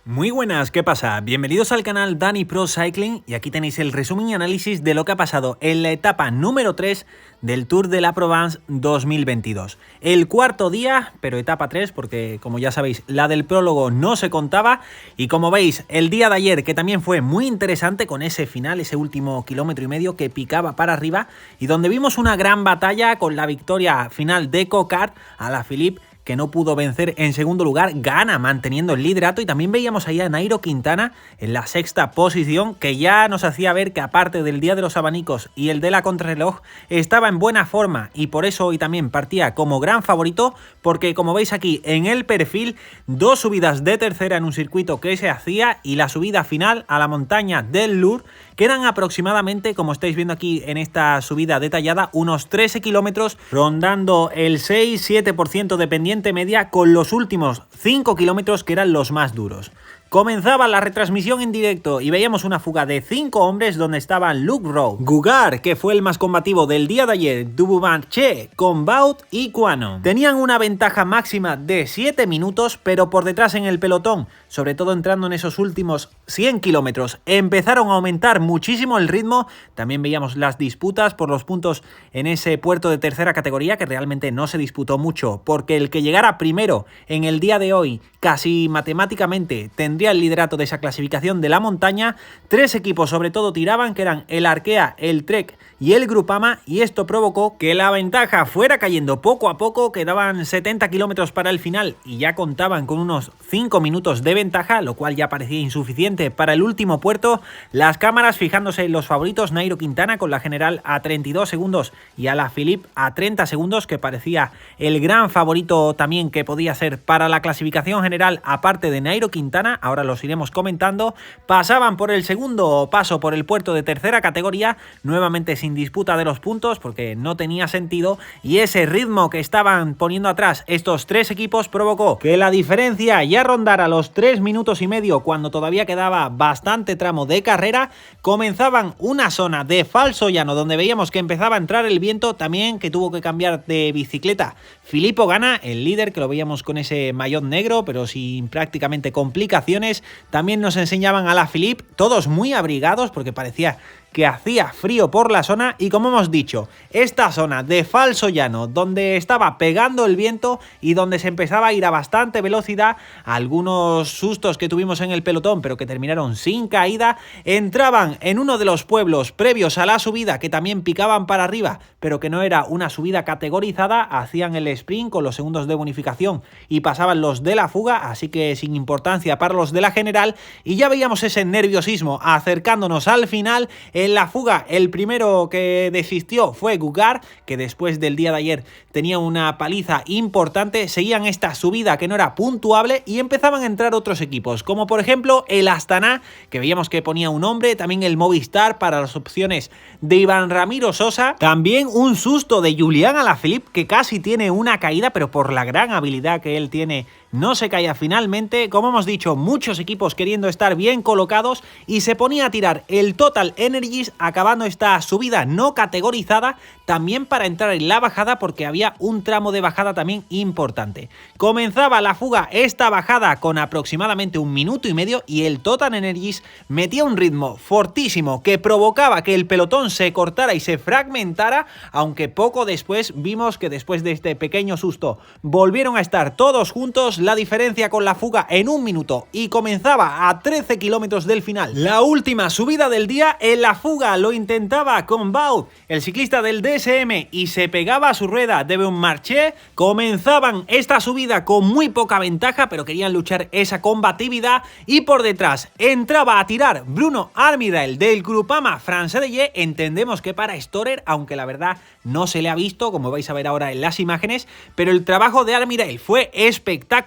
Muy buenas, ¿qué pasa? Bienvenidos al canal Dani Pro Cycling y aquí tenéis el resumen y análisis de lo que ha pasado en la etapa número 3 del Tour de la Provence 2022. El cuarto día, pero etapa 3 porque como ya sabéis la del prólogo no se contaba y como veis el día de ayer que también fue muy interesante con ese final, ese último kilómetro y medio que picaba para arriba y donde vimos una gran batalla con la victoria final de Coquard a la Philippe, que no pudo vencer en segundo lugar, gana manteniendo el liderato y también veíamos ahí a Nairo Quintana en la sexta posición, que ya nos hacía ver que aparte del día de los abanicos y el de la contrarreloj estaba en buena forma y por eso hoy también partía como gran favorito, porque como veis aquí en el perfil, dos subidas de tercera en un circuito que se hacía y la subida final a la montaña del Lourdes, que eran aproximadamente, como estáis viendo aquí en esta subida detallada, unos 13 kilómetros, rondando el 6-7% de pendiente media, con los últimos 5 kilómetros que eran los más duros. Comenzaba la retransmisión en directo y veíamos una fuga de 5 hombres donde estaban Luke Rowe, Gugard, que fue el más combativo del día de ayer, Dububanche, Combaut y Cuano. Tenían una ventaja máxima de 7 minutos, pero por detrás en el pelotón, sobre todo entrando en esos últimos 100 kilómetros, empezaron a aumentar muchísimo el ritmo. También veíamos las disputas por los puntos en ese puerto de tercera categoría, que realmente no se disputó mucho, porque el que llegara primero en el día de hoy, casi matemáticamente, tendría el liderato de esa clasificación de la montaña. Tres equipos sobre todo tiraban, que eran el Arkea, el Trek y el Groupama, y esto provocó que la ventaja fuera cayendo poco a poco. Quedaban 70 kilómetros para el final y ya contaban con unos 5 minutos de ventaja, lo cual ya parecía insuficiente para el último puerto. Las cámaras fijándose en los favoritos, Nairo Quintana con la general a 32 segundos y a la Philippe a 30 segundos, que parecía el gran favorito también que podía ser para la clasificación general, aparte de Nairo Quintana. Ahora los iremos comentando. Pasaban por el segundo paso por el puerto de tercera categoría, nuevamente sin disputa de los puntos porque no tenía sentido, y ese ritmo que estaban poniendo atrás estos tres equipos provocó que la diferencia ya rondara los 3 minutos y medio cuando todavía quedaba bastante tramo de carrera. Comenzaban una zona de falso llano donde veíamos que empezaba a entrar el viento, también que tuvo que cambiar de bicicleta Filippo Ganna, el líder, que lo veíamos con ese maillot negro pero sin prácticamente complicaciones. También nos enseñaban a la Philippe, todos muy abrigados porque parecía que hacía frío por la zona, y como hemos dicho, esta zona de falso llano donde estaba pegando el viento y donde se empezaba a ir a bastante velocidad, algunos sustos que tuvimos en el pelotón pero que terminaron sin caída, entraban en uno de los pueblos previos a la subida que también picaban para arriba pero que no era una subida categorizada, hacían el sprint con los segundos de bonificación y pasaban los de la fuga, así que sin importancia para los de la general, y ya veíamos ese nerviosismo acercándonos al final. En la fuga, el primero que desistió fue Gugard, que después del día de ayer tenía una paliza importante. Seguían esta subida que no era puntuable y empezaban a entrar otros equipos, como por ejemplo el Astana, que veíamos que ponía un hombre, también el Movistar para las opciones de Iván Ramiro Sosa, también un susto de Julián Alaphilippe, que casi tiene una caída, pero por la gran habilidad que él tiene no se caía finalmente. Como hemos dicho, muchos equipos queriendo estar bien colocados y se ponía a tirar el Total Energies acabando esta subida no categorizada también para entrar en la bajada, porque había un tramo de bajada también importante. Comenzaba la fuga, esta bajada con aproximadamente 1 minuto y medio, y el Total Energies metía un ritmo fortísimo que provocaba que el pelotón se cortara y se fragmentara, aunque poco después vimos que después de este pequeño susto volvieron a estar todos juntos. La diferencia con la fuga en 1 minuto y comenzaba a 13 kilómetros del final. La última subida del día, en la fuga lo intentaba Combaut, el ciclista del DSM, y se pegaba a su rueda de Beaumarchais. Comenzaban esta subida con muy poca ventaja pero querían luchar esa combatividad, y por detrás entraba a tirar Bruno Armirail del Groupama France-Deye. Entendemos que para Storer, aunque la verdad no se le ha visto, como vais a ver ahora en las imágenes, pero el trabajo de Armirail fue espectacular.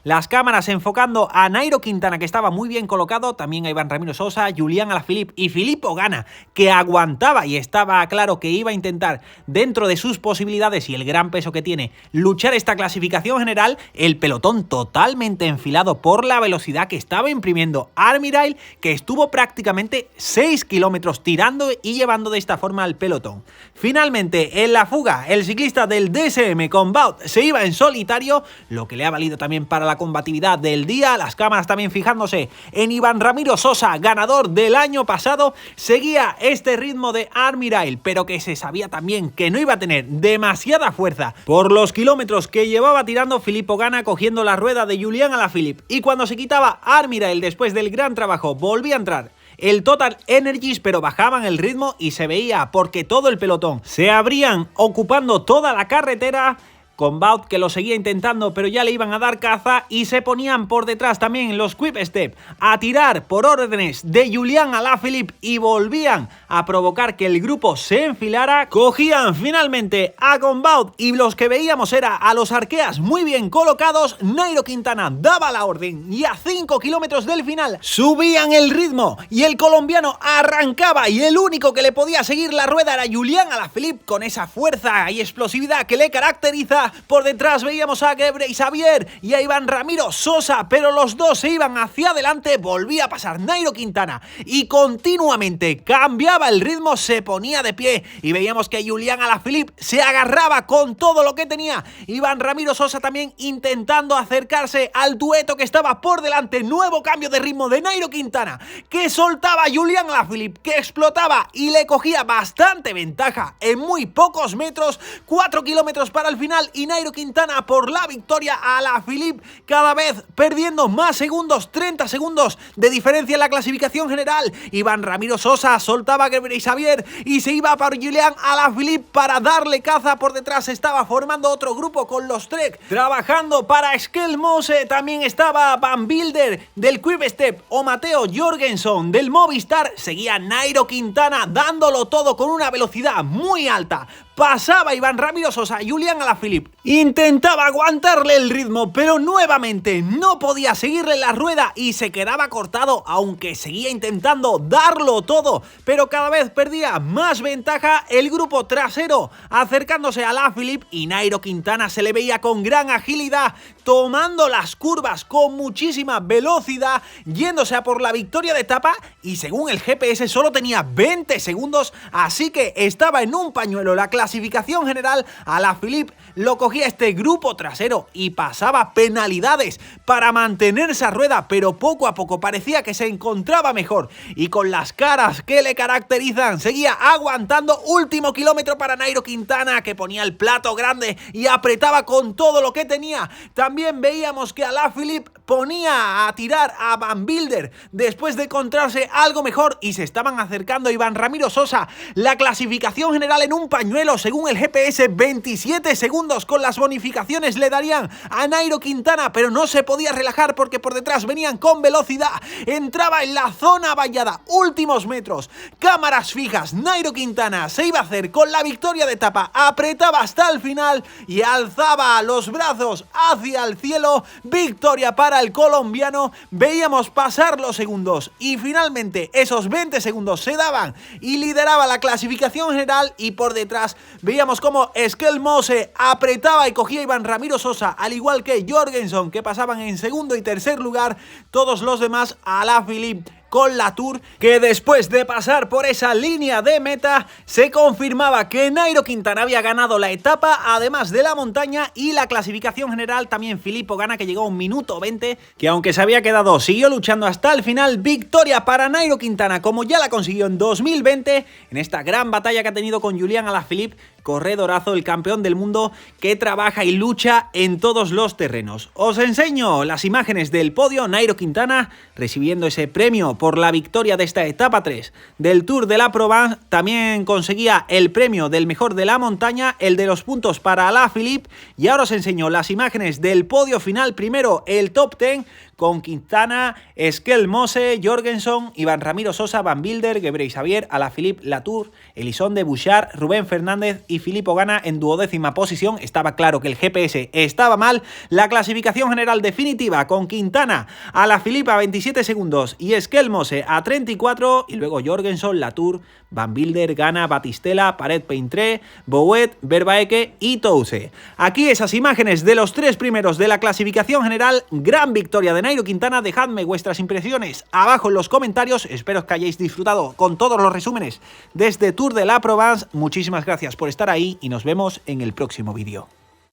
Las cámaras enfocando a Nairo Quintana, que estaba muy bien colocado, también a Iván Ramiro Sosa, Julián Alaphilippe y Filippo Ganna, que aguantaba y estaba claro que iba a intentar, dentro de sus posibilidades y el gran peso que tiene, luchar esta clasificación general. El pelotón totalmente enfilado por la velocidad que estaba imprimiendo Armirail, que estuvo prácticamente 6 kilómetros tirando y llevando de esta forma al pelotón. Finalmente, en la fuga, el ciclista del DSM Combaut se iba en solitario, lo que le ha valido también para la combatividad del día. Las cámaras también fijándose en Iván Ramiro Sosa, ganador del año pasado. Seguía este ritmo de Armirail, pero que se sabía también que no iba a tener demasiada fuerza por los kilómetros que llevaba tirando Filippo Ganna, cogiendo la rueda de Julián Alaphilippe. Y cuando se quitaba Armirail después del gran trabajo, volvía a entrar el Total Energies, pero bajaban el ritmo y se veía porque todo el pelotón se abrían ocupando toda la carretera, con Wout que lo seguía intentando pero ya le iban a dar caza, y se ponían por detrás también los Quick Step a tirar por órdenes de Julián Alaphilippe y volvían a provocar que el grupo se enfilara. Cogían finalmente a Wout y los que veíamos era a los Arqueas muy bien colocados. Nairo Quintana daba la orden y a 5 kilómetros del final subían el ritmo y el colombiano arrancaba, y el único que le podía seguir la rueda era Julián Alaphilippe con esa fuerza y explosividad que le caracteriza. Por detrás veíamos a Gebreselassie y a Iván Ramiro Sosa, pero los dos se iban hacia adelante. Volvía a pasar Nairo Quintana y continuamente cambiaba el ritmo, se ponía de pie y veíamos que Julián Alaphilippe se agarraba con todo lo que tenía. Iván Ramiro Sosa también intentando acercarse al dueto que estaba por delante. Nuevo cambio de ritmo de Nairo Quintana, que soltaba a Julián Alaphilippe, que explotaba y le cogía bastante ventaja en muy pocos metros. 4 kilómetros para el final y Nairo Quintana por la victoria. Alaphilippe cada vez perdiendo más segundos, 30 segundos de diferencia en la clasificación general. Iván Ramiro Sosa soltaba a Gebreselassie y se iba para Julián Alaphilippe para darle caza. Por detrás estaba formando otro grupo con los Trek trabajando para Skelmose. También estaba Van Wilder del Quick Step o Matteo Jorgensen del Movistar. Seguía Nairo Quintana dándolo todo con una velocidad muy alta. Pasaba Iván Ramiro Sosa, Julián Alaphilippe intentaba aguantarle el ritmo, pero nuevamente no podía seguirle la rueda y se quedaba cortado, aunque seguía intentando darlo todo, pero cada vez perdía más ventaja el grupo trasero, acercándose a Alaphilippe, y Nairo Quintana se le veía con gran agilidad, tomando las curvas con muchísima velocidad, yéndose a por la victoria de etapa, y según el GPS solo tenía 20 segundos, así que estaba en un pañuelo la clasificación general. Alaphilippe lo cogía este grupo trasero y pasaba penalidades para mantener esa rueda, pero poco a poco parecía que se encontraba mejor y con las caras que le caracterizan seguía aguantando. Último kilómetro para Nairo Quintana, que ponía el plato grande y apretaba con todo lo que tenía. También veíamos que Alaphilippe ponía a tirar a Van Wilder después de encontrarse algo mejor y se estaban acercando a Iván Ramiro Sosa. La clasificación general en un pañuelo, según el GPS, 27 segundos con las bonificaciones le darían a Nairo Quintana, pero no se podía relajar porque por detrás venían con velocidad. Entraba en la zona vallada, últimos metros, cámaras fijas. Nairo Quintana se iba a hacer con la victoria de etapa, apretaba hasta el final y alzaba los brazos hacia el cielo. Victoria para el colombiano. Veíamos pasar los segundos y finalmente esos 20 segundos se daban y lideraba la clasificación general, y por detrás veíamos como Skelmose apretaba y cogía a Iván Ramiro Sosa, al igual que Jorgensen, que pasaban en segundo y tercer lugar. Todos los demás, Alaphilippe con la Tour, que después de pasar por esa línea de meta se confirmaba que Nairo Quintana había ganado la etapa, además de la montaña y la clasificación general. También Filippo Ganna, que llegó a 1 minuto 20, que aunque se había quedado, siguió luchando hasta el final. Victoria para Nairo Quintana, como ya la consiguió en 2020, en esta gran batalla que ha tenido con Julián Alaphilippe, corredorazo, el campeón del mundo que trabaja y lucha en todos los terrenos. Os enseño las imágenes del podio. Nairo Quintana recibiendo ese premio por la victoria de esta etapa 3 del Tour de la Provence. También conseguía el premio del mejor de la montaña, el de los puntos para Alaphilippe. Y ahora os enseño las imágenes del podio final. Primero el top 10 con Quintana, Skelmose, Jorgensen, Iván Ramiro Sosa, Van Wilder, Gebreselassie, Alaphilippe, Latour, Elisonde, Bouchard, Rubén Fernández y Filippo Ganna en 12ª posición. Estaba claro que el GPS estaba mal. La clasificación general definitiva con Quintana, Alaphilippe a 27 segundos y Skelmose a 34, y luego Jorgensen, Latour, Van Wilder, Ganna, Batistella, Paret-Peintré, Bouet, Vervaeke y Touse. Aquí esas imágenes de los 3 primeros de la clasificación general. Gran victoria de Nairo Quintana. Dejadme vuestras impresiones abajo en los comentarios. Espero que hayáis disfrutado con todos los resúmenes de este Tour de la Provence. Muchísimas gracias por estar ahí y nos vemos en el próximo vídeo.